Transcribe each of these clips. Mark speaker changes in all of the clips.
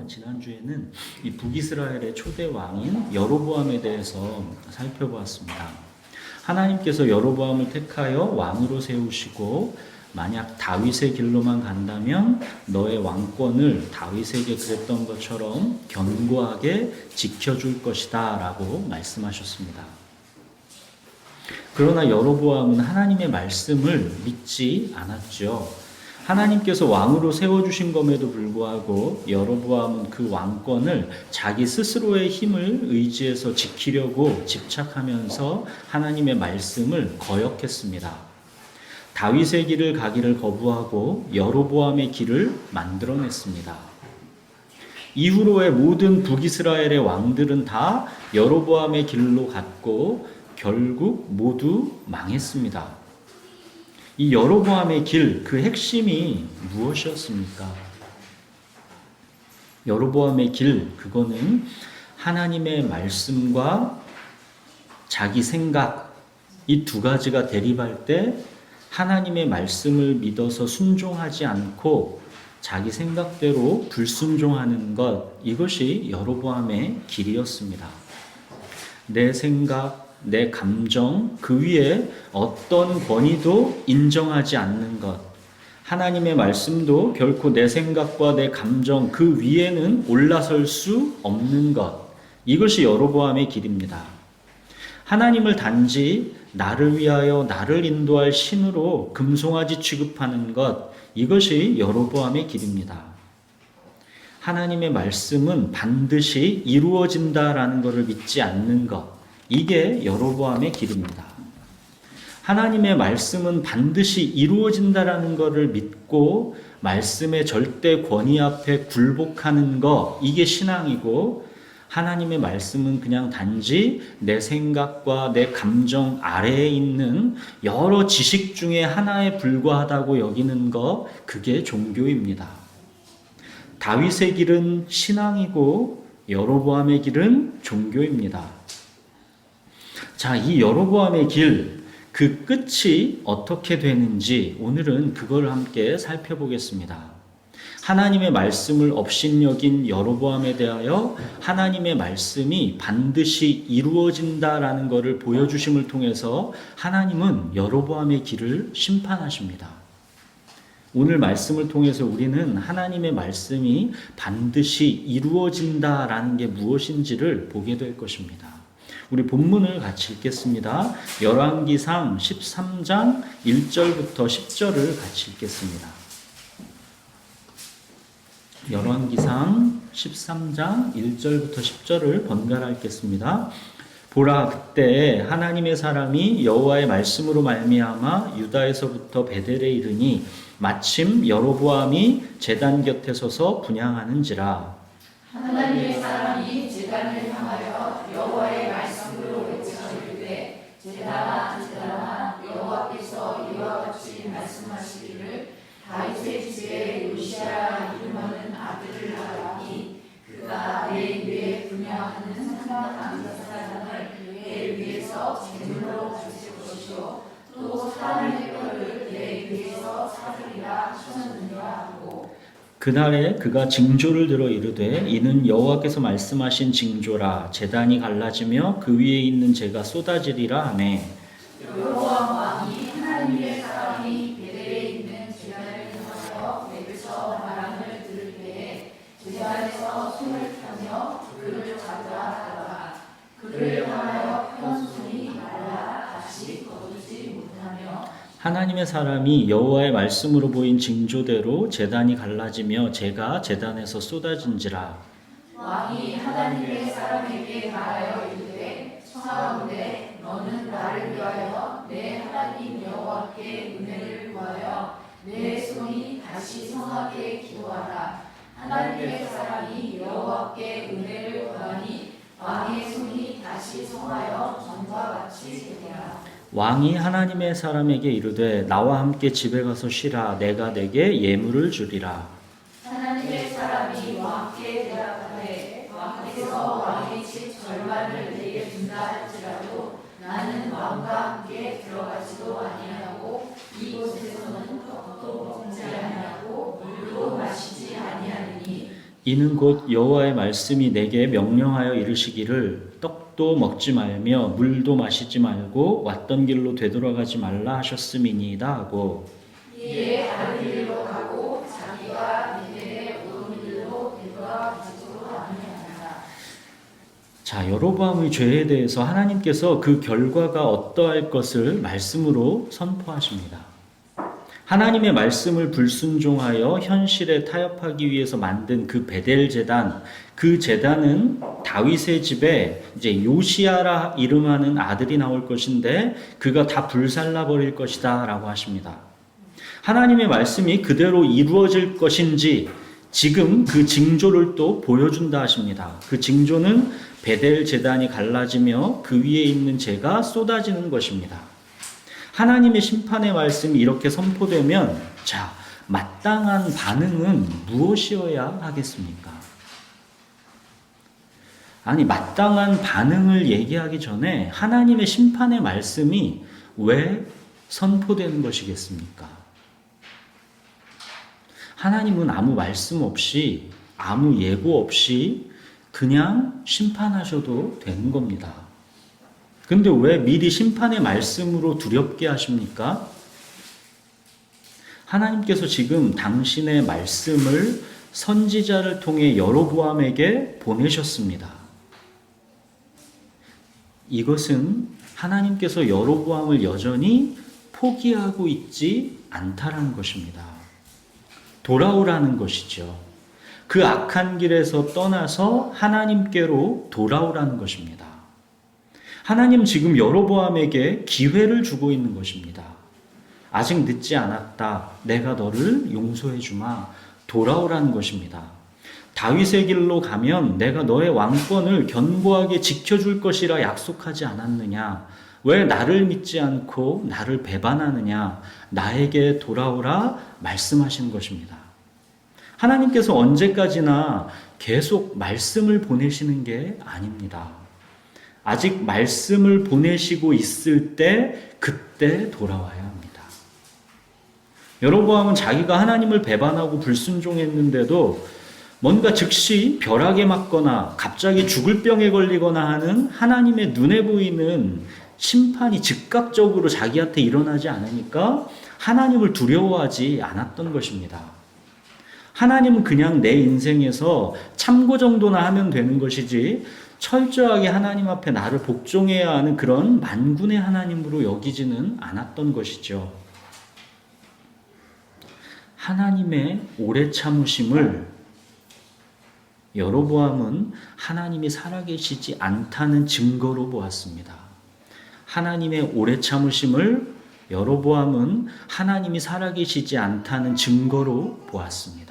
Speaker 1: 지난주에는 이 북이스라엘의 초대 왕인 여로보암에 대해서 살펴보았습니다. 하나님께서 여로보암을 택하여 왕으로 세우시고 만약 다윗의 길로만 간다면 너의 왕권을 다윗에게 그랬던 것처럼 견고하게 지켜줄 것이다 라고 말씀하셨습니다. 그러나 여로보암은 하나님의 말씀을 믿지 않았죠. 하나님께서 왕으로 세워주신 것에도 불구하고 여로보암은 그 왕권을 자기 스스로의 힘을 의지해서 지키려고 집착하면서 하나님의 말씀을 거역했습니다. 다윗의 길을 가기를 거부하고 여로보암의 길을 만들어냈습니다. 이후로의 모든 북이스라엘의 왕들은 다 여로보암의 길로 갔고 결국 모두 망했습니다. 이 여로보암의 길, 그 핵심이 무엇이었습니까? 여로보암의 길, 그거는 하나님의 말씀과 자기 생각, 이 두 가지가 대립할 때 하나님의 말씀을 믿어서 순종하지 않고 자기 생각대로 불순종하는 것, 이것이 여로보암의 길이었습니다. 내 생각, 내 감정, 그 위에 어떤 권위도 인정하지 않는 것, 하나님의 말씀도 결코 내 생각과 내 감정 그 위에는 올라설 수 없는 것, 이것이 여로보암의 길입니다. 하나님을 단지 나를 위하여 나를 인도할 신으로 금송아지 취급하는 것, 이것이 여로보암의 길입니다. 하나님의 말씀은 반드시 이루어진다라는 것을 믿지 않는 것, 이게 여로보암의 길입니다. 하나님의 말씀은 반드시 이루어진다라는 것을 믿고 말씀의 절대 권위 앞에 굴복하는 것, 이게 신앙이고, 하나님의 말씀은 그냥 단지 내 생각과 내 감정 아래에 있는 여러 지식 중에 하나에 불과하다고 여기는 것, 그게 종교입니다. 다윗의 길은 신앙이고 여로보암의 길은 종교입니다. 자, 이 여로보암의 길, 그 끝이 어떻게 되는지 오늘은 그걸 함께 살펴보겠습니다. 하나님의 말씀을 업신여긴 여로보암에 대하여 하나님의 말씀이 반드시 이루어진다라는 것을 보여주심을 통해서 하나님은 여로보암의 길을 심판하십니다. 오늘 말씀을 통해서 우리는 하나님의 말씀이 반드시 이루어진다라는 게 무엇인지를 보게 될 것입니다. 우리 본문을 같이 읽겠습니다. 열왕기상 13장 1절부터 10절을 같이 읽겠습니다. 열왕기상 13장 1절부터 10절을 번갈아 읽겠습니다. 보라, 그때 하나님의 사람이 여호와의 말씀으로 말미암아 유다에서부터 베델에 이르니 마침 여로보암이 제단 곁에 서서 분향하는지라.
Speaker 2: 하나님의 사람이 제단을 향하여 여호와의 말씀으로 외치시되 제단아 제단아 여호와께서 이와 같이 말씀하시기를 다윗의 집에 요시야 이름하는 아들을 낳으니 그가 내 위에 분향하는 상당한 사람을 내 위에서 제물로 가질 것이요 또 사람의 뼈를 내 위에서 사르리라 하셨느니라 하고
Speaker 1: 그날에 그가 징조를 들어 이르되 이는 여호와께서 말씀하신 징조라. 제단이 갈라지며 그 위에 있는 재가 쏟아지리라 하매.
Speaker 2: 여로보암 왕이 하나님의 사람이 베델에 있는 제단을 향하여 외쳐 말함을 들을 때에 제단에서 손을 펴며 그를 가져라 하더라. 그를 향하여 편 손이 말라 다시 거두지 못하며
Speaker 1: 하나님의 사람이 여호와의 말씀으로 보인 징조대로 제단이 갈라지며 재가 제단에서 쏟아진지라.
Speaker 2: 왕이 하나님의 사람에게 말하여 이르되 청하건대 너는 나를 위하여 내 하나님 여호와께 은혜를 구하여 내 손이 다시 성하게 기도하라. 하나님의 사람이 여호와께 은혜를 구하니 왕의 손이 다시 성하여 전과 같이 되리라.
Speaker 1: 왕이 하나님의 사람에게 이르되 나와 함께 집에 가서 쉬라. 내가 내게 예물을 주리라.
Speaker 2: 하나님의 사람이 왕께 대답하되 왕께서 왕의 집 절반을 내게 준다 할지라도 나는 왕과 함께 들어가지도 아니하고 이곳에서는 떡도 먹지 아니하고 물도 마시지 아니하니
Speaker 1: 이는 곧 여호와의 말씀이 내게 명령하여 이르시기를 떡도 먹지 말며 물도 마시지 말고 왔던 길로 되돌아가지 말라 하셨음이니이다 하고
Speaker 2: 이에 다른 길로 가고 자기가 베델에 오른 길로 되돌아가지도 아니하니라.
Speaker 1: 자, 여로보암의 죄에 대해서 하나님께서 그 결과가 어떠할 것을 말씀으로 선포하십니다. 하나님의 말씀을 불순종하여 현실에 타협하기 위해서 만든 그 베델 제단, 그 제단은 다윗의 집에 이제 요시야라 이름하는 아들이 나올 것인데 그가 다 불살라 버릴 것이다라고 하십니다. 하나님의 말씀이 그대로 이루어질 것인지 지금 그 징조를 또 보여준다 하십니다. 그 징조는 베델 제단이 갈라지며 그 위에 있는 재가 쏟아지는 것입니다. 하나님의 심판의 말씀이 이렇게 선포되면 자, 마땅한 반응은 무엇이어야 하겠습니까? 아니, 마땅한 반응을 얘기하기 전에 하나님의 심판의 말씀이 왜 선포되는 것이겠습니까? 하나님은 아무 말씀 없이, 아무 예고 없이 그냥 심판하셔도 되는 겁니다. 근데 왜 미리 심판의 말씀으로 두렵게 하십니까? 하나님께서 지금 당신의 말씀을 선지자를 통해 여로보암에게 보내셨습니다. 이것은 하나님께서 여로보암을 여전히 포기하고 있지 않다라는 것입니다. 돌아오라는 것이죠. 그 악한 길에서 떠나서 하나님께로 돌아오라는 것입니다. 하나님 지금 여로보암에게 기회를 주고 있는 것입니다. 아직 늦지 않았다. 내가 너를 용서해 주마. 돌아오라는 것입니다. 다윗의 길로 가면 내가 너의 왕권을 견고하게 지켜줄 것이라 약속하지 않았느냐? 왜 나를 믿지 않고 나를 배반하느냐? 나에게 돌아오라 말씀하신 것입니다. 하나님께서 언제까지나 계속 말씀을 보내시는 게 아닙니다. 아직 말씀을 보내시고 있을 때 그때 돌아와야 합니다. 여로보암은 자기가 하나님을 배반하고 불순종했는데도 뭔가 즉시 벼락에 맞거나 갑자기 죽을 병에 걸리거나 하는 하나님의 눈에 보이는 심판이 즉각적으로 자기한테 일어나지 않으니까 하나님을 두려워하지 않았던 것입니다. 하나님은 그냥 내 인생에서 참고 정도나 하면 되는 것이지 철저하게 하나님 앞에 나를 복종해야 하는 그런 만군의 하나님으로 여기지는 않았던 것이죠. 하나님의 오래 참으심을 여로보암은 하나님이 살아계시지 않다는 증거로 보았습니다. 하나님의 오래 참으심을 여로보암은 하나님이 살아계시지 않다는 증거로 보았습니다.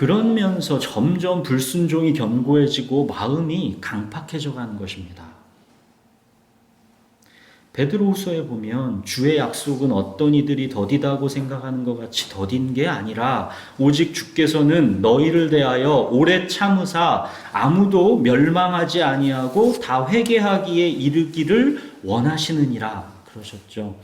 Speaker 1: 그러면서 점점 불순종이 견고해지고 마음이 강팍해져 가는 것입니다. 베드로후서에 보면 주의 약속은 어떤 이들이 더디다고 생각하는 것 같이 더딘 게 아니라 오직 주께서는 너희를 대하여 오래 참으사 아무도 멸망하지 아니하고 다 회개하기에 이르기를 원하시느니라 그러셨죠.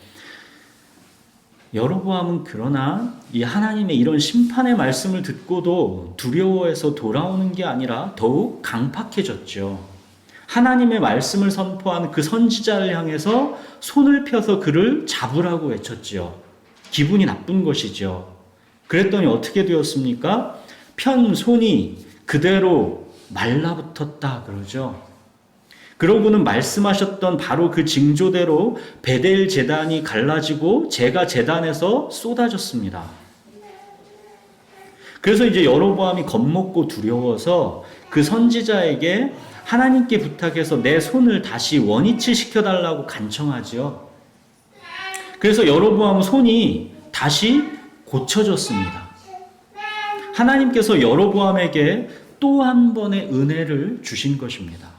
Speaker 1: 여로보암은 그러나 이 하나님의 이런 심판의 말씀을 듣고도 두려워해서 돌아오는 게 아니라 더욱 강팍해졌죠. 하나님의 말씀을 선포한 그 선지자를 향해서 손을 펴서 그를 잡으라고 외쳤죠. 기분이 나쁜 것이죠. 그랬더니 어떻게 되었습니까? 편 손이 그대로 말라붙었다 그러죠. 그러고는 말씀하셨던 바로 그 징조대로 베델 제단이 갈라지고 재가 제단에서 쏟아졌습니다. 그래서 이제 여로보암이 겁먹고 두려워서 그 선지자에게 하나님께 부탁해서 내 손을 다시 원위치 시켜달라고 간청하죠. 그래서 여로보암 손이 다시 고쳐졌습니다. 하나님께서 여로보암에게 또 한 번의 은혜를 주신 것입니다.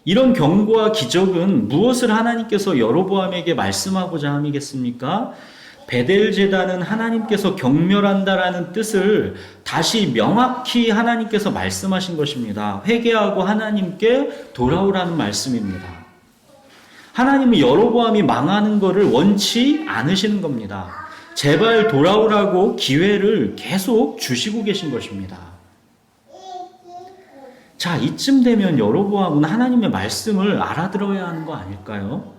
Speaker 1: 이런 경고와 기적은 무엇을 하나님께서 여로보암에게 말씀하고자 함이겠습니까? 베델 제단은 하나님께서 경멸한다라는 뜻을 다시 명확히 하나님께서 말씀하신 것입니다. 회개하고 하나님께 돌아오라는 말씀입니다. 하나님은 여로보암이 망하는 것을 원치 않으시는 겁니다. 제발 돌아오라고 기회를 계속 주시고 계신 것입니다. 자, 이쯤 되면 여로보암은 하나님의 말씀을 알아들어야 하는 거 아닐까요?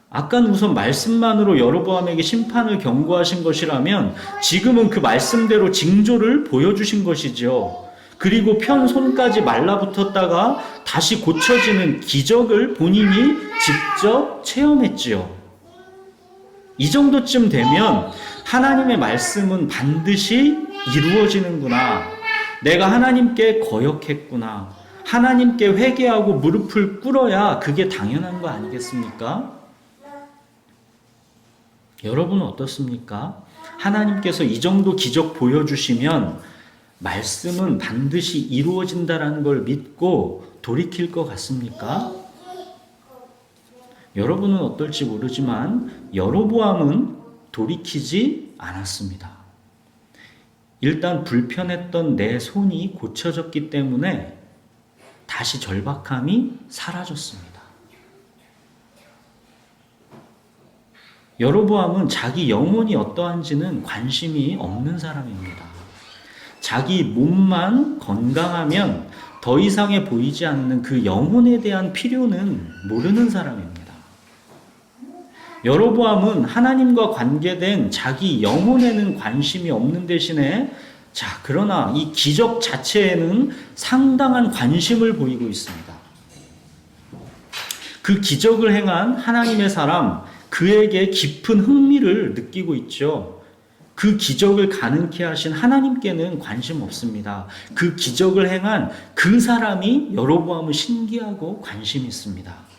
Speaker 1: 아까는 우선 말씀만으로 여로보암에게 심판을 경고하신 것이라면 지금은 그 말씀대로 징조를 보여주신 것이죠. 그리고 편 손까지 말라붙었다가 다시 고쳐지는 기적을 본인이 직접 체험했지요. 이 정도쯤 되면 하나님의 말씀은 반드시 이루어지는구나. 내가 하나님께 거역했구나. 하나님께 회개하고 무릎을 꿇어야 그게 당연한 거 아니겠습니까? 여러분은 어떻습니까? 하나님께서 이 정도 기적 보여주시면 말씀은 반드시 이루어진다라는 걸 믿고 돌이킬 것 같습니까? 여러분은 어떨지 모르지만 여로보암은 돌이키지 않았습니다. 일단 불편했던 내 손이 고쳐졌기 때문에 다시 절박함이 사라졌습니다. 여로보암은 자기 영혼이 어떠한지는 관심이 없는 사람입니다. 자기 몸만 건강하면 더 이상해 보이지 않는 그 영혼에 대한 필요는 모르는 사람입니다. 여로보암은 하나님과 관계된 자기 영혼에는 관심이 없는 대신에 그러나 이 기적 자체에는 상당한 관심을 보이고 있습니다. 그 기적을 행한 하나님의 사람, 그에게 깊은 흥미를 느끼고 있죠. 그 기적을 가능케 하신 하나님께는 관심 없습니다. 그 기적을 행한 그 사람이 여로보암을 신기하고 관심이 있습니다.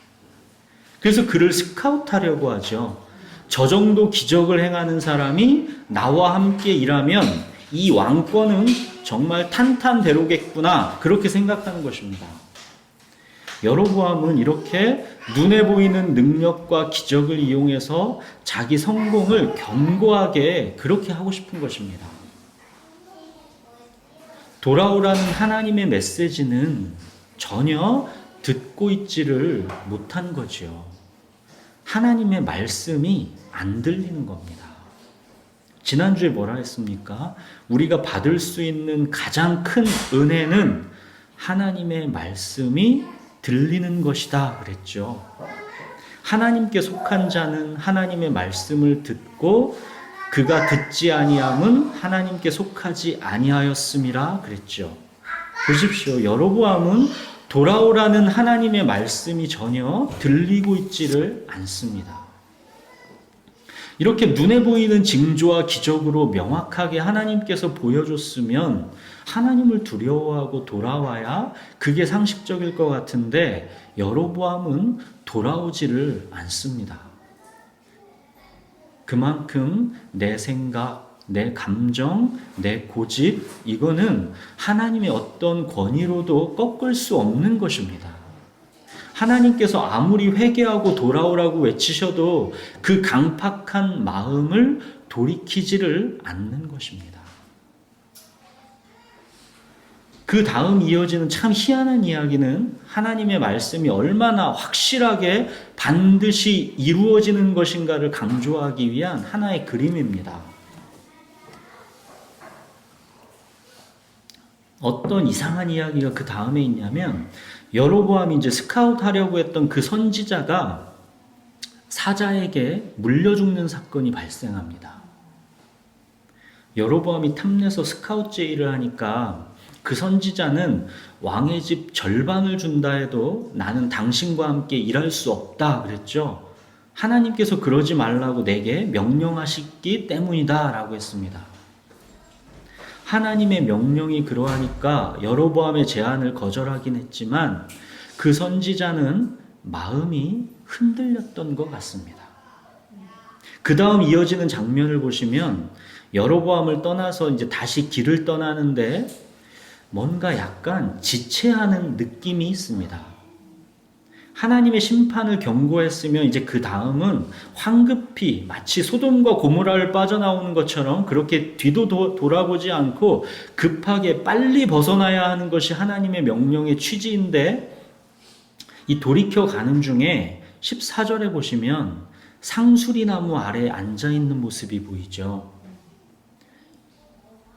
Speaker 1: 그래서 그를 스카우트하려고 하죠. 저 정도 기적을 행하는 사람이 나와 함께 일하면 이 왕권은 정말 탄탄대로겠구나, 그렇게 생각하는 것입니다. 여로보암은 이렇게 눈에 보이는 능력과 기적을 이용해서 자기 성공을 견고하게 그렇게 하고 싶은 것입니다. 돌아오라는 하나님의 메시지는 전혀 듣고 있지를 못한 거지요. 하나님의 말씀이 안 들리는 겁니다. 지난주에 뭐라 했습니까? 우리가 받을 수 있는 가장 큰 은혜는 하나님의 말씀이 들리는 것이다 그랬죠. 하나님께 속한 자는 하나님의 말씀을 듣고 그가 듣지 아니함은 하나님께 속하지 아니하였음이라 그랬죠. 보십시오. 여로보암은 돌아오라는 하나님의 말씀이 전혀 들리고 있지를 않습니다. 이렇게 눈에 보이는 징조와 기적으로 명확하게 하나님께서 보여줬으면 하나님을 두려워하고 돌아와야 그게 상식적일 것 같은데 여로보암은 돌아오지를 않습니다. 그만큼 내 생각, 내 감정, 내 고집, 이거는 하나님의 어떤 권위로도 꺾을 수 없는 것입니다. 하나님께서 아무리 회개하고 돌아오라고 외치셔도 그 강팍한 마음을 돌이키지를 않는 것입니다. 그 다음 이어지는 참 희한한 이야기는 하나님의 말씀이 얼마나 확실하게 반드시 이루어지는 것인가를 강조하기 위한 하나의 그림입니다. 어떤 이상한 이야기가 그 다음에 있냐면 여로보암이 이제 스카우트 하려고 했던 그 선지자가 사자에게 물려 죽는 사건이 발생합니다. 여로보암이 탐내서 스카우트 제의를 하니까 그 선지자는 왕의 집 절반을 준다 해도 나는 당신과 함께 일할 수 없다 그랬죠. 하나님께서 그러지 말라고 내게 명령하시기 때문이다 라고 했습니다. 하나님의 명령이 그러하니까 여로보암의 제안을 거절하긴 했지만 그 선지자는 마음이 흔들렸던 것 같습니다. 그 다음 이어지는 장면을 보시면 여로보암을 떠나서 이제 다시 길을 떠나는데 뭔가 약간 지체하는 느낌이 있습니다. 하나님의 심판을 경고했으면 이제 그 다음은 황급히 마치 소돔과 고모라를 빠져나오는 것처럼 그렇게 뒤도 돌아보지 않고 급하게 빨리 벗어나야 하는 것이 하나님의 명령의 취지인데 이 돌이켜 가는 중에 14절에 보시면 상수리나무 아래에 앉아있는 모습이 보이죠.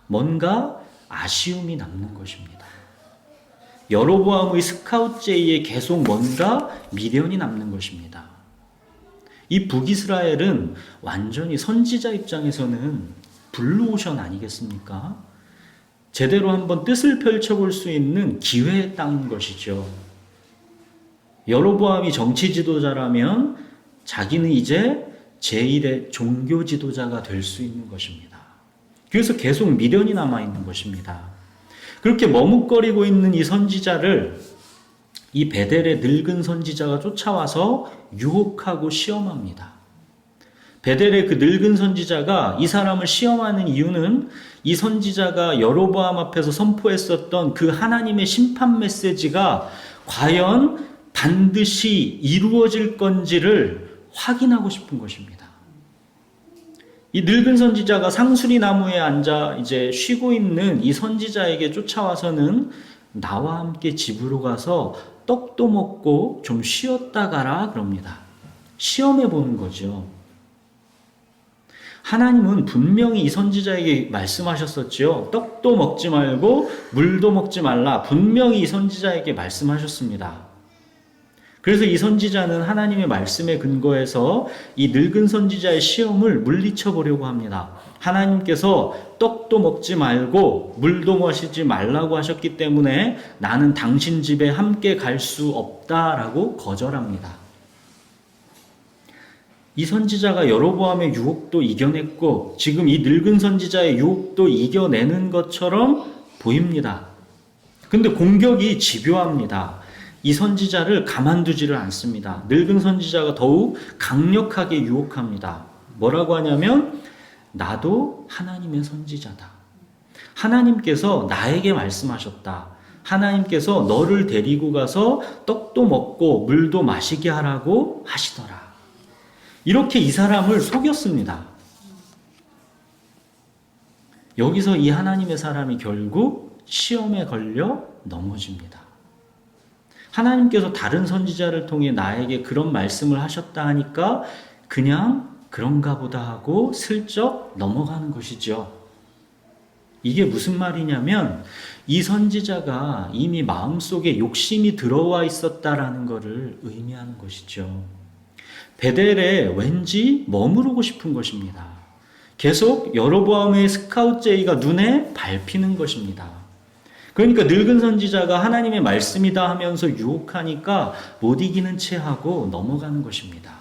Speaker 1: 뭔가 아쉬움이 남는 것입니다. 여로보암의 스카웃제의에 계속 뭔가 미련이 남는 것입니다. 이 북이스라엘은 완전히 선지자 입장에서는 블루오션 아니겠습니까? 제대로 한번 뜻을 펼쳐볼 수 있는 기회의 땅인 것이죠. 여로보암이 정치 지도자라면 자기는 이제 제1의 종교 지도자가 될 수 있는 것입니다. 그래서 계속 미련이 남아있는 것입니다. 그렇게 머뭇거리고 있는 이 선지자를 이 베델의 늙은 선지자가 쫓아와서 유혹하고 시험합니다. 베델의 그 늙은 선지자가 이 사람을 시험하는 이유는 이 선지자가 여로보암 앞에서 선포했었던 그 하나님의 심판 메시지가 과연 반드시 이루어질 건지를 확인하고 싶은 것입니다. 이 늙은 선지자가 상수리 나무에 앉아 이제 쉬고 있는 이 선지자에게 쫓아와서는 나와 함께 집으로 가서 떡도 먹고 좀 쉬었다 가라 그럽니다. 시험해 보는 거죠. 하나님은 분명히 이 선지자에게 말씀하셨었죠. 떡도 먹지 말고 물도 먹지 말라. 분명히 이 선지자에게 말씀하셨습니다. 그래서 이 선지자는 하나님의 말씀에 근거해서 이 늙은 선지자의 시험을 물리쳐 보려고 합니다. 하나님께서 떡도 먹지 말고 물도 마시지 말라고 하셨기 때문에 나는 당신 집에 함께 갈 수 없다라고 거절합니다. 이 선지자가 여로보암의 유혹도 이겨냈고 지금 이 늙은 선지자의 유혹도 이겨내는 것처럼 보입니다. 근데 공격이 집요합니다. 이 선지자를 가만두지를 않습니다. 늙은 선지자가 더욱 강력하게 유혹합니다. 뭐라고 하냐면 나도 하나님의 선지자다. 하나님께서 나에게 말씀하셨다. 하나님께서 너를 데리고 가서 떡도 먹고 물도 마시게 하라고 하시더라. 이렇게 이 사람을 속였습니다. 여기서 이 하나님의 사람이 결국 시험에 걸려 넘어집니다. 하나님께서 다른 선지자를 통해 나에게 그런 말씀을 하셨다 하니까 그냥 그런가 보다 하고 슬쩍 넘어가는 것이죠. 이게 무슨 말이냐면 이 선지자가 이미 마음속에 욕심이 들어와 있었다라는 것을 의미하는 것이죠. 베델에 왠지 머무르고 싶은 것입니다. 계속 여로보암의 스카웃제의가 눈에 밟히는 것입니다. 그러니까 늙은 선지자가 하나님의 말씀이다 하면서 유혹하니까 못 이기는 채 하고 넘어가는 것입니다.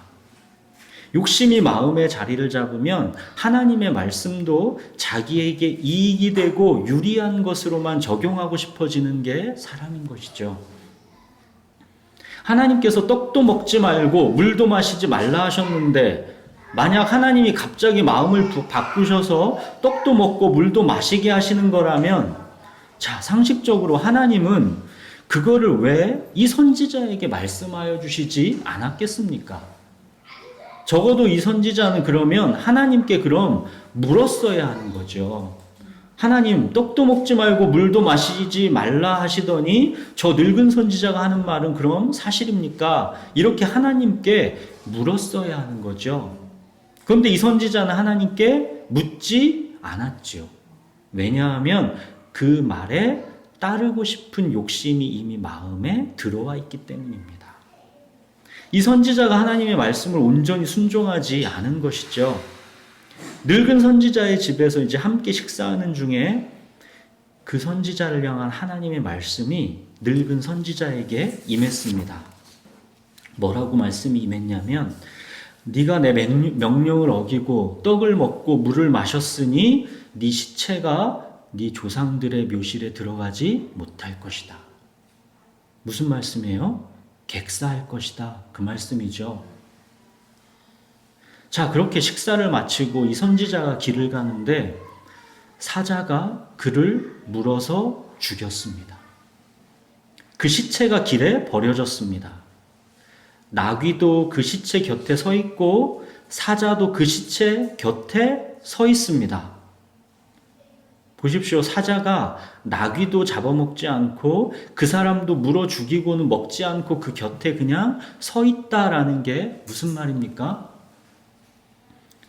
Speaker 1: 욕심이 마음에 자리를 잡으면 하나님의 말씀도 자기에게 이익이 되고 유리한 것으로만 적용하고 싶어지는 게 사람인 것이죠. 하나님께서 떡도 먹지 말고 물도 마시지 말라 하셨는데 만약 하나님이 갑자기 마음을 바꾸셔서 떡도 먹고 물도 마시게 하시는 거라면 자, 상식적으로 하나님은 그거를 왜 이 선지자에게 말씀하여 주시지 않았겠습니까? 적어도 이 선지자는 그러면 하나님께 그럼 물었어야 하는 거죠. 하나님, 떡도 먹지 말고 물도 마시지 말라 하시더니 저 늙은 선지자가 하는 말은 그럼 사실입니까? 이렇게 하나님께 물었어야 하는 거죠. 그런데 이 선지자는 하나님께 묻지 않았죠. 왜냐하면 그 말에 따르고 싶은 욕심이 이미 마음에 들어와 있기 때문입니다. 이 선지자가 하나님의 말씀을 온전히 순종하지 않은 것이죠. 늙은 선지자의 집에서 이제 함께 식사하는 중에 그 선지자를 향한 하나님의 말씀이 늙은 선지자에게 임했습니다. 뭐라고 말씀이 임했냐면 네가 내 명령을 어기고 떡을 먹고 물을 마셨으니 네 시체가 네 조상들의 묘실에 들어가지 못할 것이다. 무슨 말씀이에요? 객사할 것이다. 그 말씀이죠. 자, 그렇게 식사를 마치고 이 선지자가 길을 가는데 사자가 그를 물어서 죽였습니다. 그 시체가 길에 버려졌습니다. 나귀도 그 시체 곁에 서 있고 사자도 그 시체 곁에 서 있습니다. 보십시오. 사자가 나귀도 잡아먹지 않고 그 사람도 물어 죽이고는 먹지 않고 그 곁에 그냥 서 있다라는 게 무슨 말입니까?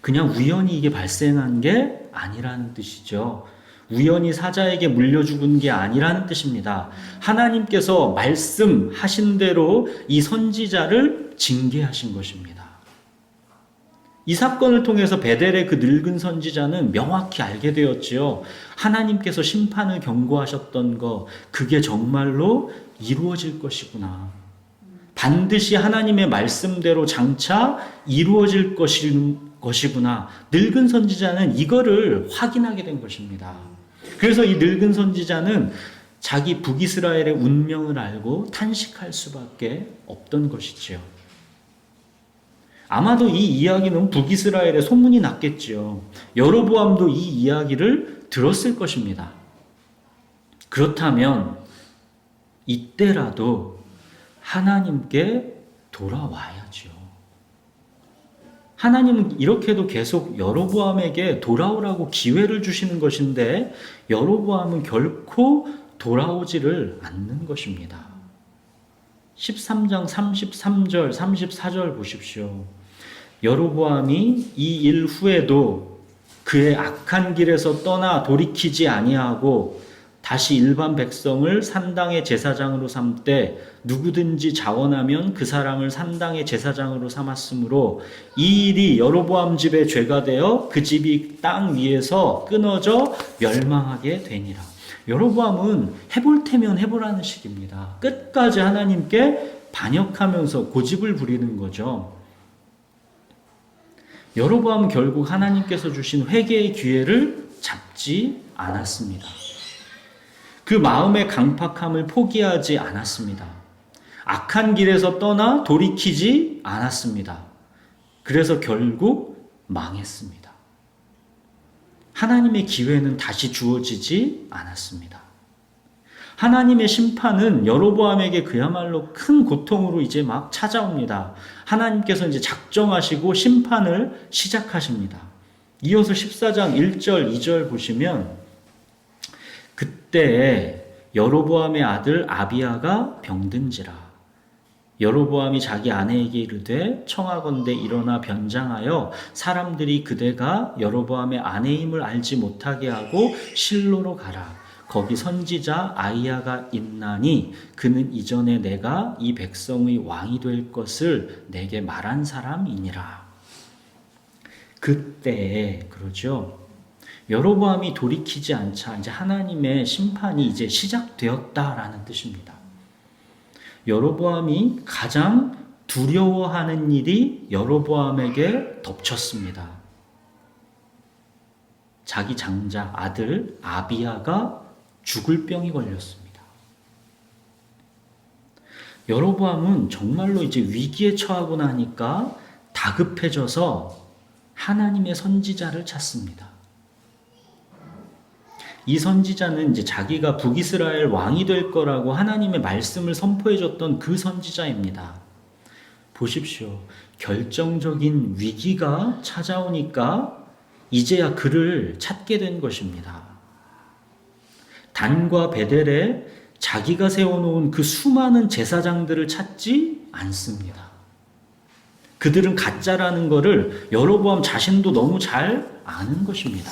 Speaker 1: 그냥 우연히 이게 발생한 게 아니라는 뜻이죠. 우연히 사자에게 물려 죽은 게 아니라는 뜻입니다. 하나님께서 말씀하신 대로 이 선지자를 징계하신 것입니다. 이 사건을 통해서 베델의 그 늙은 선지자는 명확히 알게 되었지요. 하나님께서 심판을 경고하셨던 거, 그게 정말로 이루어질 것이구나. 반드시 하나님의 말씀대로 장차 이루어질 것이구나. 늙은 선지자는 이거를 확인하게 된 것입니다. 그래서 이 늙은 선지자는 자기 북이스라엘의 운명을 알고 탄식할 수밖에 없던 것이지요. 아마도 이 이야기는 북이스라엘에 소문이 났겠지요. 여로보암도 이 이야기를 들었을 것입니다. 그렇다면 이때라도 하나님께 돌아와야죠. 하나님은 이렇게도 계속 여로보암에게 돌아오라고 기회를 주시는 것인데 여로보암은 결코 돌아오지를 않는 것입니다. 13장 33절, 34절 보십시오. 여로보암이 이 일 후에도 그의 악한 길에서 떠나 돌이키지 아니하고 다시 일반 백성을 산당의 제사장으로 삼되 누구든지 자원하면 그 사람을 산당의 제사장으로 삼았으므로 이 일이 여로보암 집의 죄가 되어 그 집이 땅 위에서 끊어져 멸망하게 되니라. 여로보암은 해볼 테면 해보라는 식입니다. 끝까지 하나님께 반역하면서 고집을 부리는 거죠. 여로보암은 결국 하나님께서 주신 회개의 기회를 잡지 않았습니다. 그 마음의 강팍함을 포기하지 않았습니다. 악한 길에서 떠나 돌이키지 않았습니다. 그래서 결국 망했습니다. 하나님의 기회는 다시 주어지지 않았습니다. 하나님의 심판은 여로보암에게 그야말로 큰 고통으로 이제 막 찾아옵니다. 하나님께서 이제 작정하시고 심판을 시작하십니다. 이어서 14장 1절, 2절 보시면 그때 여로보암의 아들 아비야가 병든지라. 여로보암이 자기 아내에게 이르되 청하건대 일어나 변장하여 사람들이 그대가 여로보암의 아내임을 알지 못하게 하고 실로로 가라. 거기 선지자 아이야가 있나니 그는 이전에 내가 이 백성의 왕이 될 것을 내게 말한 사람이니라. 그때 그러죠. 여로보암이 돌이키지 않자 이제 하나님의 심판이 이제 시작되었다라는 뜻입니다. 여로보암이 가장 두려워하는 일이 여로보암에게 덮쳤습니다. 자기 장자 아들 아비야가 죽을 병이 걸렸습니다. 여로보암은 정말로 이제 위기에 처하고 나니까 다급해져서 하나님의 선지자를 찾습니다. 이 선지자는 이제 자기가 북이스라엘 왕이 될 거라고 하나님의 말씀을 선포해줬던 그 선지자입니다. 보십시오. 결정적인 위기가 찾아오니까 이제야 그를 찾게 된 것입니다. 단과 베델에 자기가 세워놓은 그 수많은 제사장들을 찾지 않습니다. 그들은 가짜라는 것을 여로보암 자신도 너무 잘 아는 것입니다.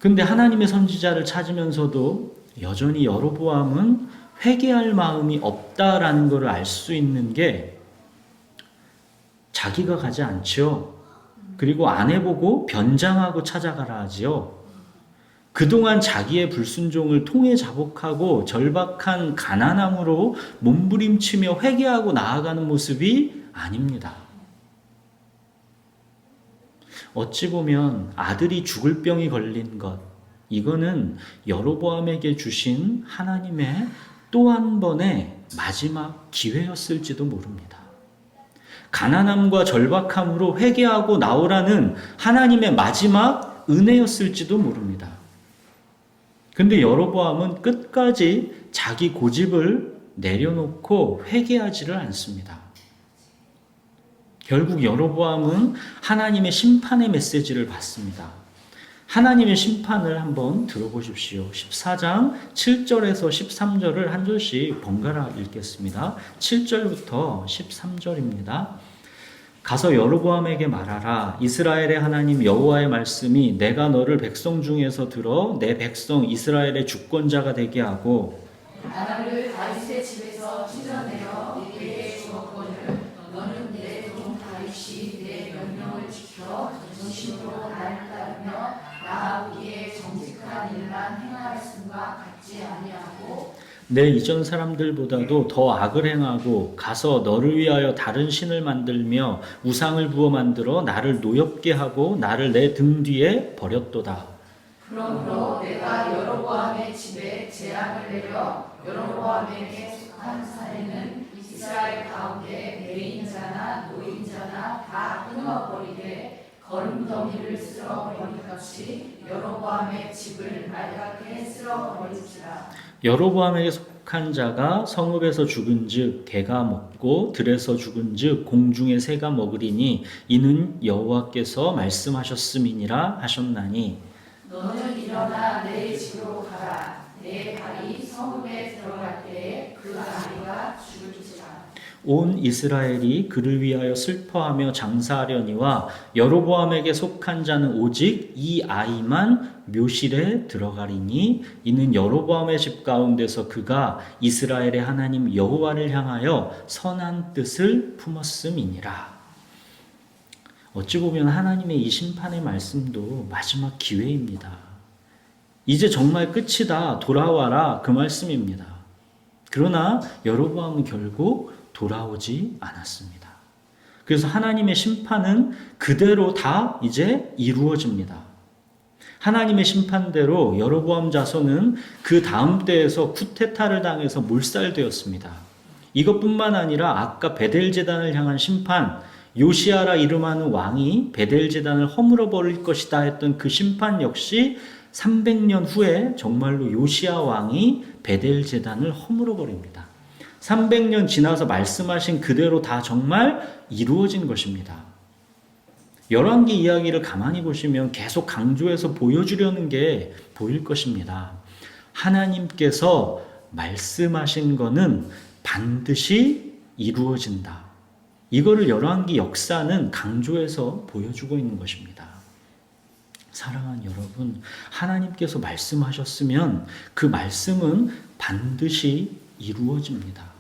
Speaker 1: 근데 하나님의 선지자를 찾으면서도 여전히 여로보암은 회개할 마음이 없다라는 것을 알 수 있는 게 자기가 가지 않죠. 그리고 아내 보고 변장하고 찾아가라 하지요. 그동안 자기의 불순종을 통해 자복하고 절박한 가난함으로 몸부림치며 회개하고 나아가는 모습이 아닙니다. 어찌 보면 아들이 죽을 병이 걸린 것, 이거는 여로보암에게 주신 하나님의 또 한 번의 마지막 기회였을지도 모릅니다. 가난함과 절박함으로 회개하고 나오라는 하나님의 마지막 은혜였을지도 모릅니다. 근데 여로보암은 끝까지 자기 고집을 내려놓고 회개하지를 않습니다. 결국 여로보암은 하나님의 심판의 메시지를 받습니다. 하나님의 심판을 한번 들어보십시오. 14장 7절에서 13절을 한 절씩 번갈아 읽겠습니다. 7절부터 13절입니다. 가서 여로보암에게 말하라. 이스라엘의 하나님 여호와의 말씀이 내가 너를 백성 중에서 들어 내 백성 이스라엘의 주권자가 되게 하고
Speaker 2: 나를 다윗의 집에서 찢어내어 네게 주었거늘 너는 내 종 다윗이 내 명령을 지켜 전심으로 나를 따르며 나 위에 정직한 일만 행할 순간 갖지 아니하고
Speaker 1: 내 이전 사람들보다도 더 악을 행하고 가서 너를 위하여 다른 신을 만들며 우상을 부어 만들어 나를 노엽게 하고 나를 내 등 뒤에 버렸도다.
Speaker 2: 그러므로 내가 여로보암의 집에 재앙을 내려 여로보암에게 속한 사내는 이스라엘 가운데 매인자나 노인자나 다 끊어버리되 거름더미를 쓸어버린 것이 여로보암의 집을 맑게 쓸어버릴지라.
Speaker 1: 여로보암에게 속한 자가 성읍에서 죽은즉 개가 먹고 들에서 죽은즉 공중의 새가 먹으리니 이는 여호와께서 말씀하셨음이니라 하셨나니
Speaker 2: 너는 일어나 내 집으로 가라. 내 발이 성읍에 들어갈 때에 그 아이가 죽을지라.
Speaker 1: 온 이스라엘이 그를 위하여 슬퍼하며 장사하려니와 여로보암에게 속한 자는 오직 이 아이만 묘실에 들어가리니 이는 여로보암의 집 가운데서 그가 이스라엘의 하나님 여호와를 향하여 선한 뜻을 품었음이니라. 어찌 보면 하나님의 이 심판의 말씀도 마지막 기회입니다. 이제 정말 끝이다. 돌아와라. 그 말씀입니다. 그러나 여로보암은 결국 돌아오지 않았습니다. 그래서 하나님의 심판은 그대로 다 이제 이루어집니다. 하나님의 심판대로 여로보암 자손은 그 다음 때에서 쿠데타를 당해서 몰살되었습니다. 이것뿐만 아니라 아까 베델 제단을 향한 심판, 요시아라 이름하는 왕이 베델 제단을 허물어 버릴 것이다 했던 그 심판 역시 300년 후에 정말로 요시아 왕이 베델 제단을 허물어 버립니다. 300년 지나서 말씀하신 그대로 다 정말 이루어진 것입니다. 열왕기 이야기를 가만히 보시면 계속 강조해서 보여주려는 게 보일 것입니다. 하나님께서 말씀하신 거는 반드시 이루어진다. 이거를 열왕기 역사는 강조해서 보여주고 있는 것입니다. 사랑하는 여러분, 하나님께서 말씀하셨으면 그 말씀은 반드시 이루어집니다.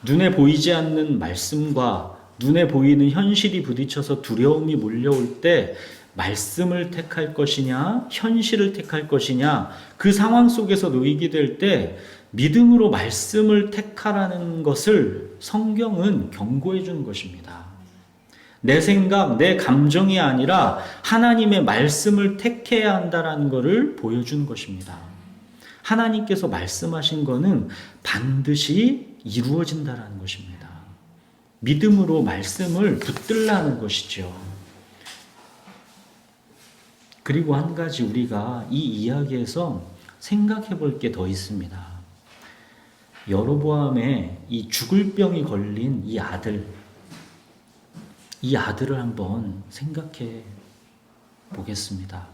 Speaker 1: 눈에 보이지 않는 말씀과 눈에 보이는 현실이 부딪혀서 두려움이 몰려올 때 말씀을 택할 것이냐, 현실을 택할 것이냐, 그 상황 속에서 놓이게 될 때 믿음으로 말씀을 택하라는 것을 성경은 경고해 주는 것입니다. 내 생각, 내 감정이 아니라 하나님의 말씀을 택해야 한다는 것을 보여주는 것입니다. 하나님께서 말씀하신 것은 반드시 이루어진다는 것입니다. 믿음으로 말씀을 붙들라는 것이죠. 그리고 한 가지 우리가 이 이야기에서 생각해 볼 게 더 있습니다. 여로보암의 이 죽을 병이 걸린 이 아들을 한번 생각해 보겠습니다.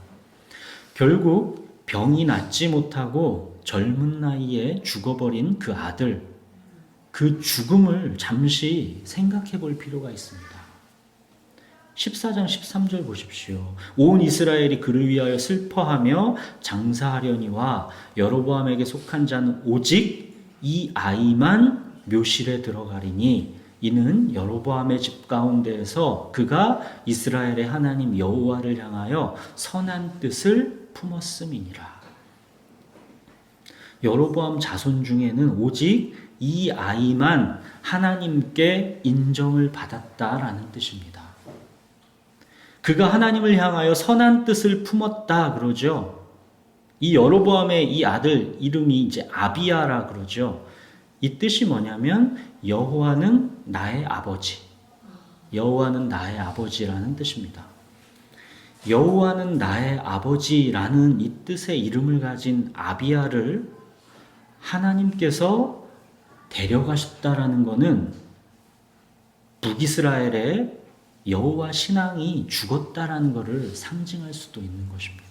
Speaker 1: 결국 병이 낫지 못하고 젊은 나이에 죽어버린 그 아들, 그 죽음을 잠시 생각해 볼 필요가 있습니다. 14장 13절 보십시오. 온 이스라엘이 그를 위하여 슬퍼하며 장사하려니와 여로보암에게 속한 자는 오직 이 아이만 묘실에 들어가리니 이는 여로보암의 집 가운데에서 그가 이스라엘의 하나님 여호와를 향하여 선한 뜻을 품었음이니라. 여로보암 자손 중에는 오직 이 아이만 하나님께 인정을 받았다라는 뜻입니다. 그가 하나님을 향하여 선한 뜻을 품었다 그러죠. 이 여로보암의 이 아들 이름이 이제 아비야라 그러죠. 이 뜻이 뭐냐면 여호와는 나의 아버지. 여호와는 나의 아버지라는 뜻입니다. 여호와는 나의 아버지라는 이 뜻의 이름을 가진 아비야를 하나님께서 데려가셨다라는 것은 북이스라엘의 여호와 신앙이 죽었다라는 것을 상징할 수도 있는 것입니다.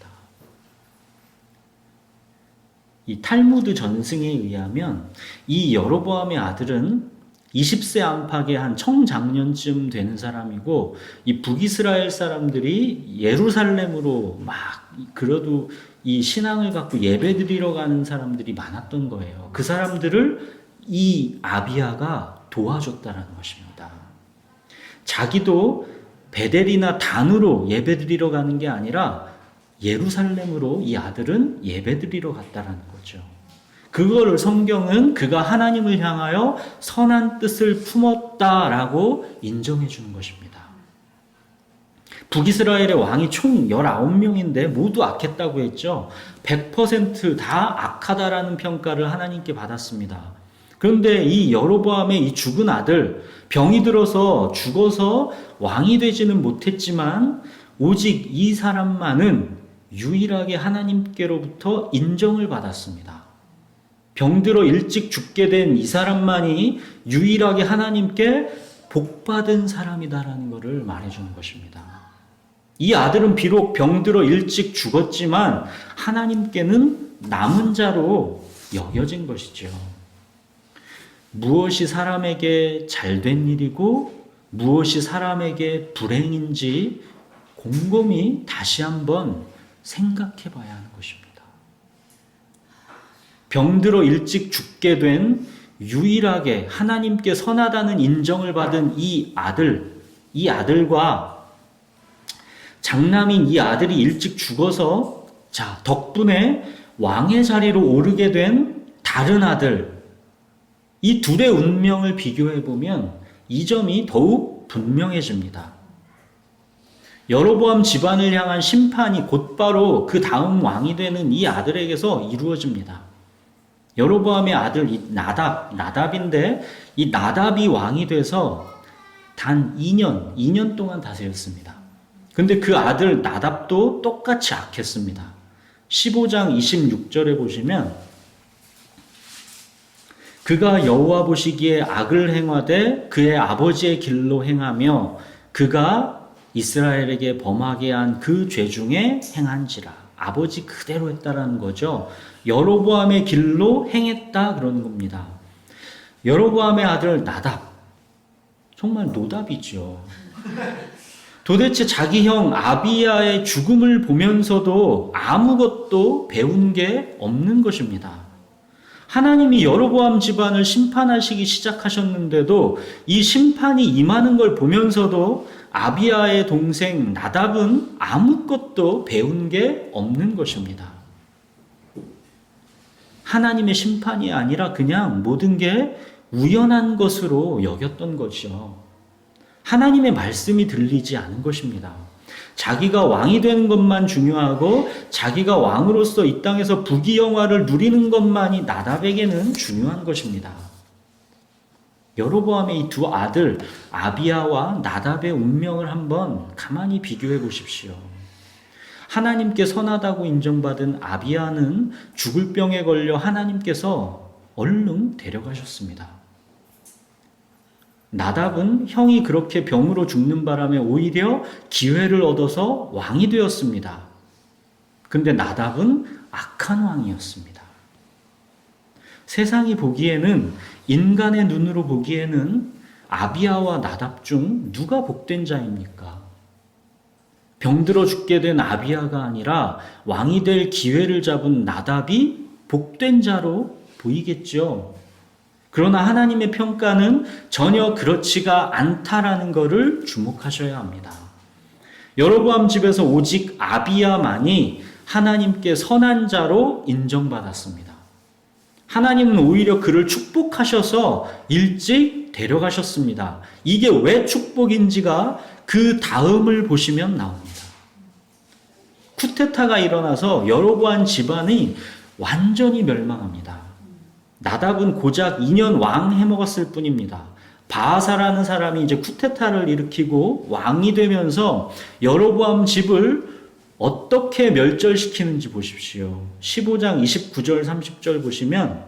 Speaker 1: 이 탈무드 전승에 의하면 이 여로보암의 아들은 20세 안팎의 한 청장년쯤 되는 사람이고, 이 북이스라엘 사람들이 예루살렘으로 막 그래도 이 신앙을 갖고 예배드리러 가는 사람들이 많았던 거예요. 그 사람들을 이 아비야가 도와줬다라는 것입니다. 자기도 베델이나 단으로 예배드리러 가는 게 아니라 예루살렘으로 이 아들은 예배드리러 갔다라는 거죠. 그거를 성경은 그가 하나님을 향하여 선한 뜻을 품었다라고 인정해 주는 것입니다. 북이스라엘의 왕이 총 19명인데 모두 악했다고 했죠. 100%다 악하다라는 평가를 하나님께 받았습니다. 그런데 이 여로보암의 이 죽은 아들, 병이 들어서 죽어서 왕이 되지는 못했지만 오직 이 사람만은 유일하게 하나님께로부터 인정을 받았습니다. 병들어 일찍 죽게 된 이 사람만이 유일하게 하나님께 복받은 사람이다라는 것을 말해주는 것입니다. 이 아들은 비록 병들어 일찍 죽었지만 하나님께는 남은 자로 여겨진 것이죠. 무엇이 사람에게 잘된 일이고 무엇이 사람에게 불행인지 곰곰이 다시 한번 생각해 봐야 하는 것입니다. 병들어 일찍 죽게 된 유일하게 하나님께 선하다는 인정을 받은 이 아들과 장남인 이 아들이 일찍 죽어서 덕분에 왕의 자리로 오르게 된 다른 아들, 이 둘의 운명을 비교해 보면 이 점이 더욱 분명해집니다. 여로보암 집안을 향한 심판이 곧바로 그 다음 왕이 되는 이 아들에게서 이루어집니다. 여로보암의 아들 나답인데 이 나답이 왕이 돼서 단 2년 동안 다스렸습니다. 근데 그 아들 나답도 똑같이 악했습니다. 15장 26절에 보시면 그가 여호와 보시기에 악을 행하되 그의 아버지의 길로 행하며 그가 이스라엘에게 범하게 한 그 죄 중에 행한지라. 아버지 그대로 했다라는 거죠. 여로보암의 길로 행했다 그러는 겁니다. 여로보암의 아들 나답, 정말 노답이죠. 도대체 자기 형 아비야의 죽음을 보면서도 아무것도 배운 게 없는 것입니다. 하나님이 여로보암 집안을 심판하시기 시작하셨는데도 이 심판이 임하는 걸 보면서도 아비야의 동생 나답은 아무것도 배운 게 없는 것입니다. 하나님의 심판이 아니라 그냥 모든 게 우연한 것으로 여겼던 것이요. 하나님의 말씀이 들리지 않은 것입니다. 자기가 왕이 되는 것만 중요하고 자기가 왕으로서 이 땅에서 부귀영화를 누리는 것만이 나답에게는 중요한 것입니다. 여로보암의 이 두 아들 아비야와 나답의 운명을 한번 가만히 비교해 보십시오. 하나님께 선하다고 인정받은 아비야는 죽을 병에 걸려 하나님께서 얼른 데려가셨습니다. 나답은 형이 그렇게 병으로 죽는 바람에 오히려 기회를 얻어서 왕이 되었습니다. 근데 나답은 악한 왕이었습니다. 세상이 보기에는, 인간의 눈으로 보기에는 아비야와 나답 중 누가 복된 자입니까? 병들어 죽게 된 아비야가 아니라 왕이 될 기회를 잡은 나답이 복된 자로 보이겠죠. 그러나 하나님의 평가는 전혀 그렇지가 않다라는 것을 주목하셔야 합니다. 여로보암 집에서 오직 아비야만이 하나님께 선한 자로 인정받았습니다. 하나님은 오히려 그를 축복하셔서 일찍 데려가셨습니다. 이게 왜 축복인지가 그 다음을 보시면 나옵니다. 쿠데타가 일어나서 여로보암 집안이 완전히 멸망합니다. 나답은 고작 2년 왕 해먹었을 뿐입니다. 바하사라는 사람이 이제 쿠데타를 일으키고 왕이 되면서 여로보암 집을 어떻게 멸절시키는지 보십시오. 15장 29절 30절 보시면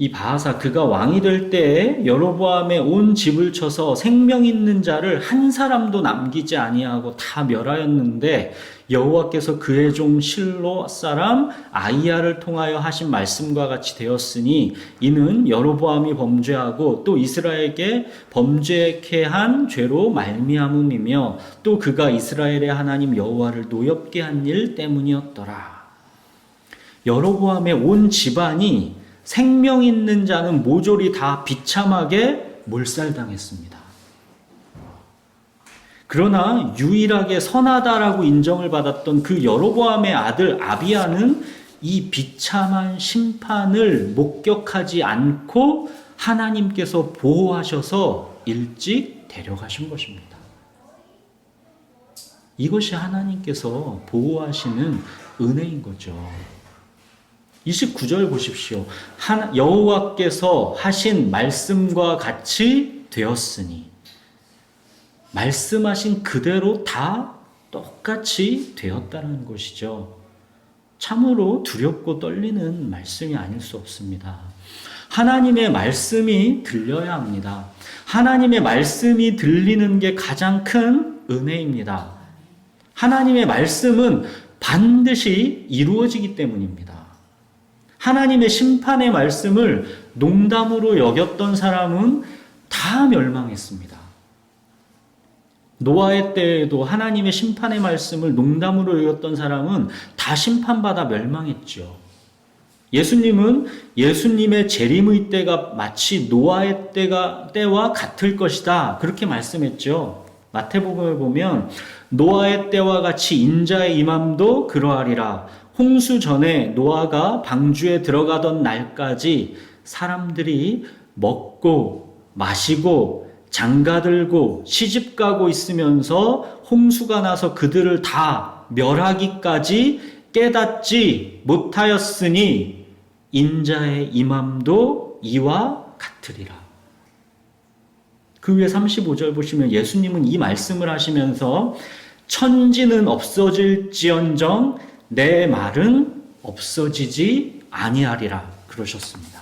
Speaker 1: 이 바하사 그가 왕이 될 때에 여로보암의 온 집을 쳐서 생명 있는 자를 한 사람도 남기지 아니하고 다 멸하였는데 여호와께서 그의 종 실로 사람 아이야를 통하여 하신 말씀과 같이 되었으니 이는 여로보암이 범죄하고 또 이스라엘에게 범죄케 한 죄로 말미암음이며 또 그가 이스라엘의 하나님 여호와를 노엽게 한 일 때문이었더라. 여로보암의 온 집안이 생명 있는 자는 모조리 다 비참하게 몰살당했습니다. 그러나 유일하게 선하다라고 인정을 받았던 그 여로보암의 아들 아비야는 이 비참한 심판을 목격하지 않고 하나님께서 보호하셔서 일찍 데려가신 것입니다. 이것이 하나님께서 보호하시는 은혜인 거죠. 29절 보십시오. 여호와께서 하신 말씀과 같이 되었으니 말씀하신 그대로 다 똑같이 되었다는 것이죠. 참으로 두렵고 떨리는 말씀이 아닐 수 없습니다. 하나님의 말씀이 들려야 합니다. 하나님의 말씀이 들리는 게 가장 큰 은혜입니다. 하나님의 말씀은 반드시 이루어지기 때문입니다. 하나님의 심판의 말씀을 농담으로 여겼던 사람은 다 멸망했습니다. 노아의 때에도 하나님의 심판의 말씀을 농담으로 여겼던 사람은 다 심판받아 멸망했죠. 예수님은 예수님의 재림의 때가 마치 노아의 때와 같을 것이다. 그렇게 말씀했죠. 마태복음을 보면 노아의 때와 같이 인자의 임함도 그러하리라. 홍수 전에 노아가 방주에 들어가던 날까지 사람들이 먹고 마시고 장가들고 시집가고 있으면서 홍수가 나서 그들을 다 멸하기까지 깨닫지 못하였으니 인자의 임함도 이와 같으리라. 그 위에 35절 보시면 예수님은 이 말씀을 하시면서 천지는 없어질지언정 내 말은 없어지지 아니하리라 그러셨습니다.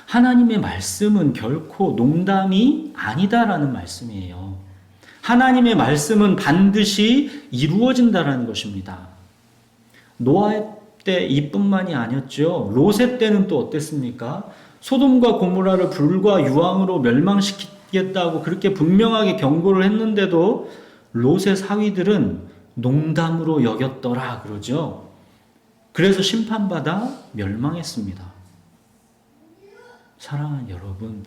Speaker 1: 하나님의 말씀은 결코 농담이 아니다라는 말씀이에요. 하나님의 말씀은 반드시 이루어진다라는 것입니다. 노아의 때 이뿐만이 아니었죠. 롯의 때는 또 어땠습니까? 소돔과 고모라를 불과 유황으로 멸망시키겠다고 그렇게 분명하게 경고를 했는데도 롯의 사위들은 농담으로 여겼더라 그러죠. 그래서 심판받아 멸망했습니다. 사랑하는 여러분,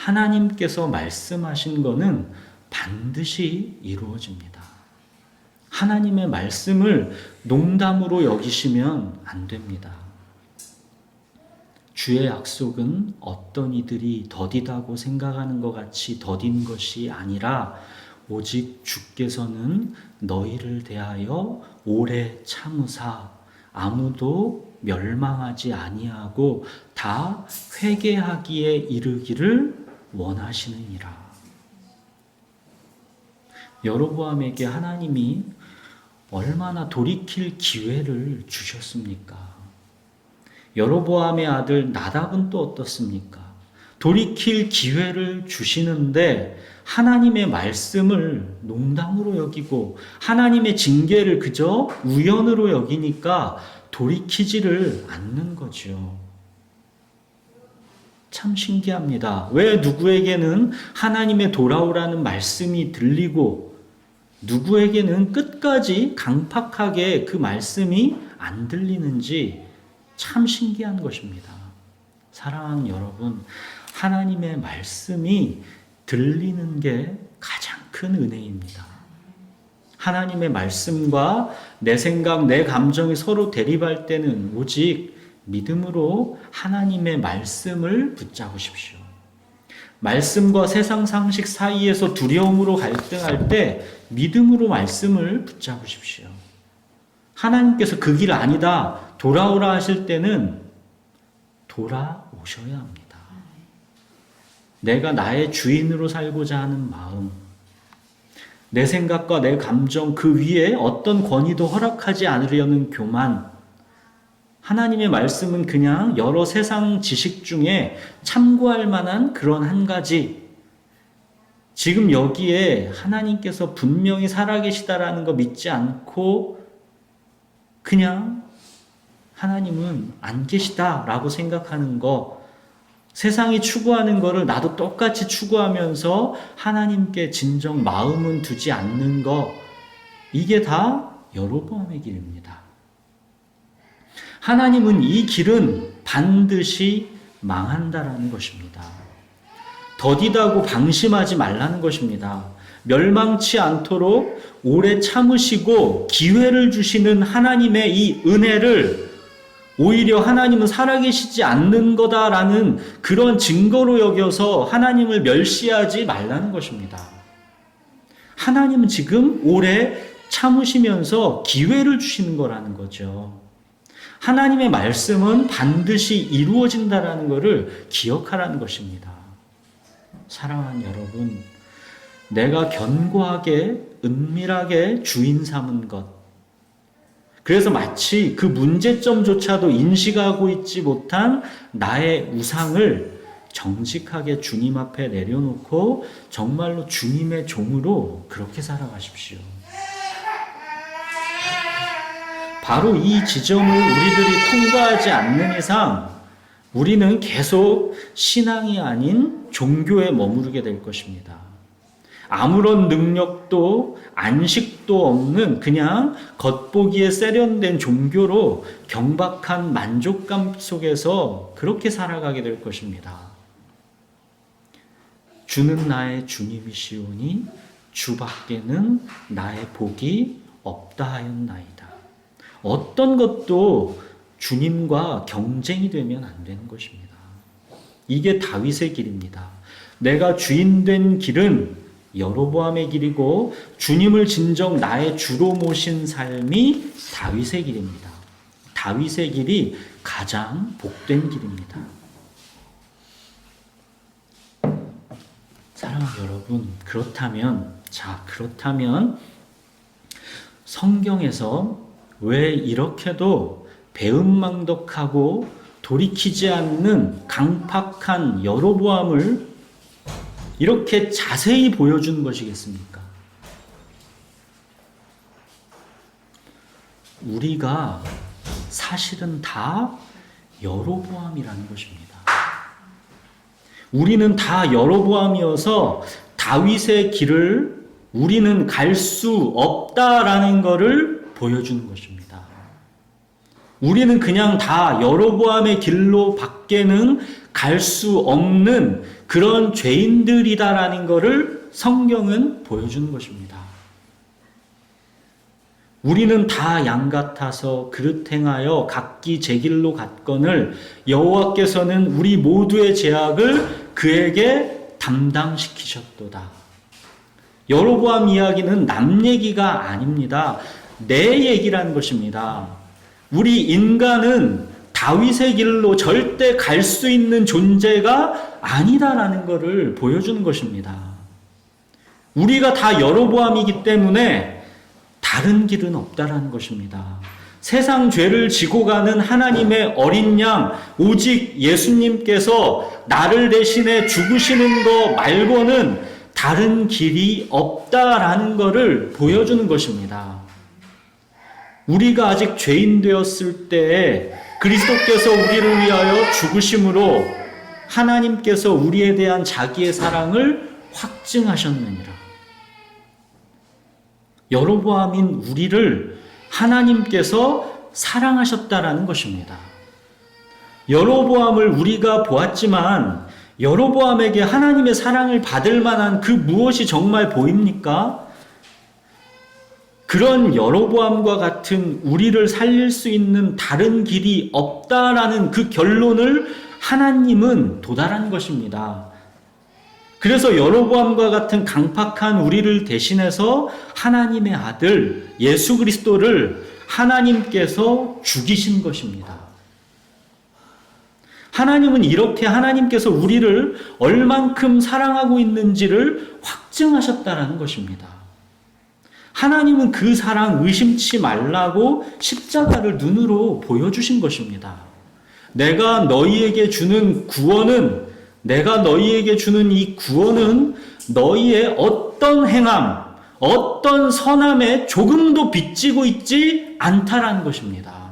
Speaker 1: 하나님께서 말씀하신 거는 반드시 이루어집니다. 하나님의 말씀을 농담으로 여기시면 안 됩니다. 주의 약속은 어떤 이들이 더디다고 생각하는 것 같이 더딘 것이 아니라 오직 주께서는 너희를 대하여 오래 참으사 아무도 멸망하지 아니하고 다 회개하기에 이르기를 원하시느니라. 여로보암에게 하나님이 얼마나 돌이킬 기회를 주셨습니까? 여로보암의 아들 나답은 또 어떻습니까? 돌이킬 기회를 주시는데 하나님의 말씀을 농담으로 여기고 하나님의 징계를 그저 우연으로 여기니까 돌이키지를 않는 거죠. 참 신기합니다. 왜 누구에게는 하나님의 돌아오라는 말씀이 들리고 누구에게는 끝까지 강팍하게 그 말씀이 안 들리는지 참 신기한 것입니다. 사랑하는 여러분, 하나님의 말씀이 들리는 게 가장 큰 은혜입니다. 하나님의 말씀과 내 생각, 내 감정이 서로 대립할 때는 오직 믿음으로 하나님의 말씀을 붙잡으십시오. 말씀과 세상 상식 사이에서 두려움으로 갈등할 때 믿음으로 말씀을 붙잡으십시오. 하나님께서 그 길 아니다, 돌아오라 하실 때는 돌아오셔야 합니다. 내가 나의 주인으로 살고자 하는 마음, 내 생각과 내 감정 그 위에 어떤 권위도 허락하지 않으려는 교만, 하나님의 말씀은 그냥 여러 세상 지식 중에 참고할 만한 그런 한 가지. 지금 여기에 하나님께서 분명히 살아계시다라는 거 믿지 않고 그냥 하나님은 안 계시다라고 생각하는 거, 세상이 추구하는 거를 나도 똑같이 추구하면서 하나님께 진정 마음은 두지 않는 거, 이게 다 여로보암의 길입니다. 하나님은 이 길은 반드시 망한다라는 것입니다. 더디다고 방심하지 말라는 것입니다. 멸망치 않도록 오래 참으시고 기회를 주시는 하나님의 이 은혜를 오히려 하나님은 살아계시지 않는 거다라는 그런 증거로 여겨서 하나님을 멸시하지 말라는 것입니다. 하나님은 지금 오래 참으시면서 기회를 주시는 거라는 거죠. 하나님의 말씀은 반드시 이루어진다라는 것을 기억하라는 것입니다. 사랑하는 여러분, 내가 견고하게 은밀하게 주인 삼은 것, 그래서 마치 그 문제점조차도 인식하고 있지 못한 나의 우상을 정직하게 주님 앞에 내려놓고 정말로 주님의 종으로 그렇게 살아가십시오. 바로 이 지점을 우리들이 통과하지 않는 이상 우리는 계속 신앙이 아닌 종교에 머무르게 될 것입니다. 아무런 능력도 안식도 없는 그냥 겉보기에 세련된 종교로 경박한 만족감 속에서 그렇게 살아가게 될 것입니다. 주는 나의 주님이시오니 주밖에는 나의 복이 없다 하였나이다. 어떤 것도 주님과 경쟁이 되면 안 되는 것입니다. 이게 다윗의 길입니다. 내가 주인된 길은 여로보암의 길이고 주님을 진정 나의 주로 모신 삶이 다윗의 길입니다. 다윗의 길이 가장 복된 길입니다. 사랑하는 여러분, 그렇다면 성경에서 왜 이렇게도 배은망덕하고 돌이키지 않는 강팍한 여로보암을 이렇게 자세히 보여주는 것이겠습니까? 우리가 사실은 다 여로보암이라는 것입니다. 우리는 다 여로보암이어서 다윗의 길을 우리는 갈 수 없다라는 것을 보여주는 것입니다. 우리는 그냥 다 여로보암의 길로 밖에는 갈 수 없는 그런 죄인들이다라는 것을 성경은 보여주는 것입니다. 우리는 다 양 같아서 그릇 행하여 각기 제 길로 갔거늘 여호와께서는 우리 모두의 죄악을 그에게 담당시키셨도다. 여로보암 이야기는 남 얘기가 아닙니다. 내 얘기라는 것입니다. 우리 인간은 다윗의 길로 절대 갈 수 있는 존재가 아니다라는 것을 보여주는 것입니다. 우리가 다 여로보암이기 때문에 다른 길은 없다라는 것입니다. 세상 죄를 지고 가는 하나님의 어린 양, 오직 예수님께서 나를 대신해 죽으시는 것 말고는 다른 길이 없다라는 것을 보여주는 것입니다. 우리가 아직 죄인 되었을 때에 그리스도께서 우리를 위하여 죽으심으로 하나님께서 우리에 대한 자기의 사랑을 확증하셨느니라. 여로보암인 우리를 하나님께서 사랑하셨다라는 것입니다. 여로보암을 우리가 보았지만 여로보암에게 하나님의 사랑을 받을 만한 그 무엇이 정말 보입니까? 그런 여로보암과 같은 우리를 살릴 수 있는 다른 길이 없다라는 그 결론을 하나님은 도달한 것입니다. 그래서 여로보암과 같은 강팍한 우리를 대신해서 하나님의 아들 예수 그리스도를 하나님께서 죽이신 것입니다. 하나님은 이렇게 하나님께서 우리를 얼만큼 사랑하고 있는지를 확증하셨다라는 것입니다. 하나님은 그 사랑 의심치 말라고 십자가를 눈으로 보여주신 것입니다. 내가 너희에게 주는 이 구원은 너희의 어떤 행함, 어떤 선함에 조금도 빚지고 있지 않다라는 것입니다.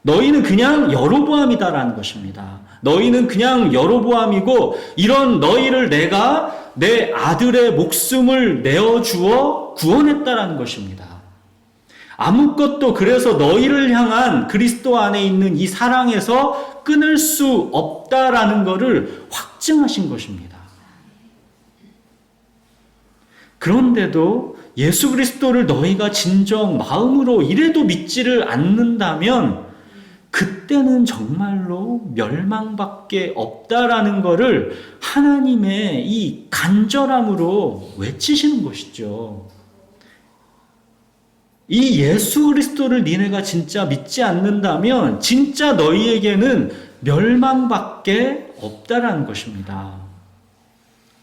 Speaker 1: 너희는 그냥 여로보암이다라는 것입니다. 너희는 그냥 여로보암이고 이런 너희를 내가 내 아들의 목숨을 내어주어 구원했다라는 것입니다. 아무것도 그래서 너희를 향한 그리스도 안에 있는 이 사랑에서 끊을 수 없다라는 것을 확증하신 것입니다. 그런데도 예수 그리스도를 너희가 진정 마음으로 이래도 믿지를 않는다면 그때는 정말로 멸망밖에 없다라는 것을 하나님의 이 간절함으로 외치시는 것이죠. 이 예수 그리스도를 니네가 진짜 믿지 않는다면 진짜 너희에게는 멸망밖에 없다라는 것입니다.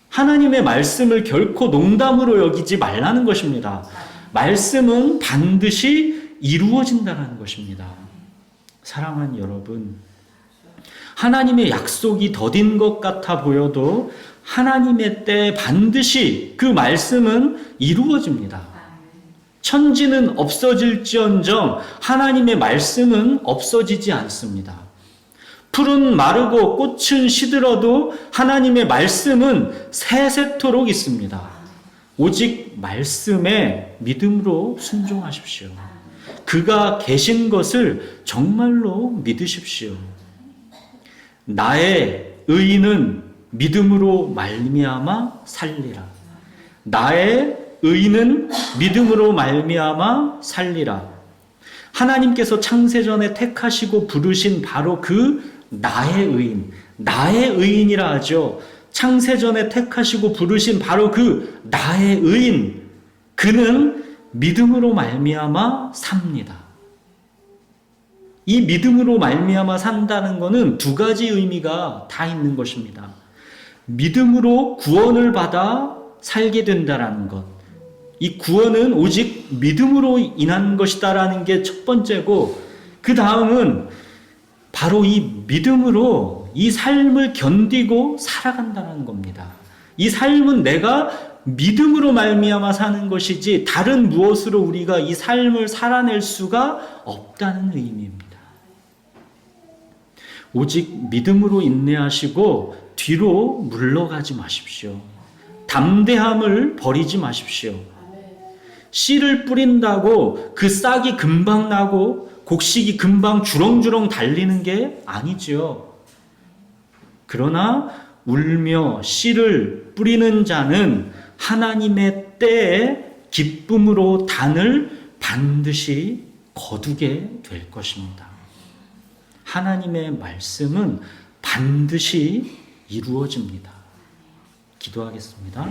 Speaker 1: 하나님의 말씀을 결코 농담으로 여기지 말라는 것입니다. 말씀은 반드시 이루어진다는 것입니다. 사랑하는 여러분, 하나님의 약속이 더딘 것 같아 보여도 하나님의 때에 반드시 그 말씀은 이루어집니다. 천지는 없어질지언정 하나님의 말씀은 없어지지 않습니다. 풀은 마르고 꽃은 시들어도 하나님의 말씀은 세세토록 있습니다. 오직 말씀에 믿음으로 순종하십시오. 그가 계신 것을 정말로 믿으십시오. 나의 의인은 믿음으로 말미암아 살리라. 나의 의인은 믿음으로 말미암아 살리라. 하나님께서 창세전에 택하시고 부르신 바로 그 나의 의인이라 하죠. 창세전에 택하시고 부르신 바로 그 나의 의인, 그는 믿음으로 말미암아 삽니다. 이 믿음으로 말미암아 산다는 것은 두 가지 의미가 다 있는 것입니다. 믿음으로 구원을 받아 살게 된다라는 것. 이 구원은 오직 믿음으로 인한 것이다라는 게 첫 번째고, 그 다음은 바로 이 믿음으로 이 삶을 견디고 살아간다는 겁니다. 이 삶은 내가 믿음으로 말미암아 사는 것이지 다른 무엇으로 우리가 이 삶을 살아낼 수가 없다는 의미입니다. 오직 믿음으로 인내하시고 뒤로 물러가지 마십시오. 담대함을 버리지 마십시오. 씨를 뿌린다고 그 싹이 금방 나고 곡식이 금방 주렁주렁 달리는 게 아니죠. 그러나 울며 씨를 뿌리는 자는 하나님의 때에 기쁨으로 단을 반드시 거두게 될 것입니다. 하나님의 말씀은 반드시 이루어집니다. 기도하겠습니다.